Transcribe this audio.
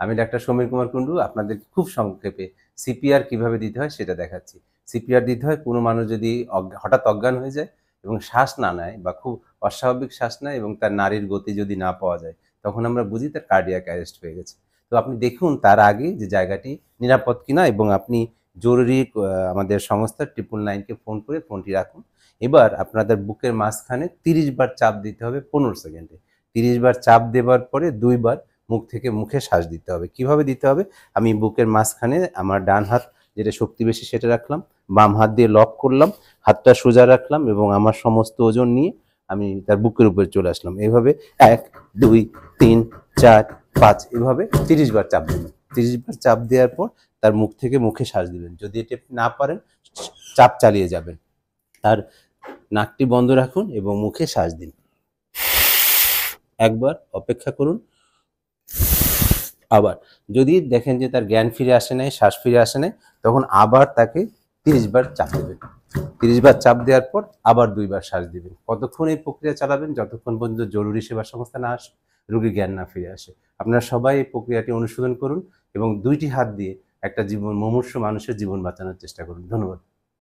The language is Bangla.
আমি ডাক্তার সমীর কুমার কুণ্ডু আপনাদের খুব সংক্ষেপে সিপিআর কিভাবে দিতে হয় সেটা দেখাচ্ছি। সিপিআর দিতে হয় কোনো মানুষ যদি হঠাৎ অজ্ঞান হয়ে যায় এবং শ্বাস না নেয় বা খুব অস্বাভাবিক শ্বাস নেয় এবং তার নাড়ির গতি যদি না পাওয়া যায়, তখন আমরা বুঝি তার কার্ডিয়াক অ্যারেস্ট হয়ে গেছে। তো আপনি দেখুন তার আগে যে জায়গাটি নিরাপদ কিনা, এবং আপনি জরুরি আমাদের সংস্থা 999-কে ফোন করে ফোনটি রাখুন। এবার আপনাদের বুকের মাঝখানে 30 বার চাপ দিতে হবে 15 সেকেন্ডে। 30 বার চাপ দেওয়ার পরে 2 বার মুখ থেকে মুখে শ্বাস দিতে হবে। কিভাবে দিতে হবে? আমি বুকের মাঝখানে আমার ডান হাত যেটা শক্তি বেশি সেটা রাখলাম, বাম হাত দিয়ে লক করলাম, হাতটা সোজা রাখলাম এবং আমার সমস্ত ওজন নিয়ে আমি তার বুকের উপরে চলে আসলাম। এভাবে 1, 2, 3, 4, 5 এভাবে 30 বার চাপ দিবেন। 30 বার চাপ দেওয়ার পর তার মুখ থেকে মুখে শ্বাস দিবেন। যদি এটা না পারেন চাপ চালিয়ে যাবেন। তার নাকটি বন্ধ রাখুন এবং মুখে শ্বাস দিন। একবার অপেক্ষা করুন। আবার যদি দেখেন যে তার জ্ঞান ফিরে আসে নাই, শ্বাস ফিরে আসে নাই, তখন আবার তাকে 30 বার চাপ দেবেন। 30 বার চাপ দেওয়ার পর আবার 2 বার শ্বাস দিবেন। কতক্ষণ এই প্রক্রিয়া চালাবেন? যতক্ষণ পর্যন্ত জরুরি সেবা সংস্থা না আসে, রোগীর জ্ঞান না ফিরে আসে। আপনারা সবাই এই প্রক্রিয়াটি অনুসরণ করুন এবং 2টি হাত দিয়ে একটা মুমূর্ষু মানুষের জীবন বাঁচানোর চেষ্টা করুন। ধন্যবাদ।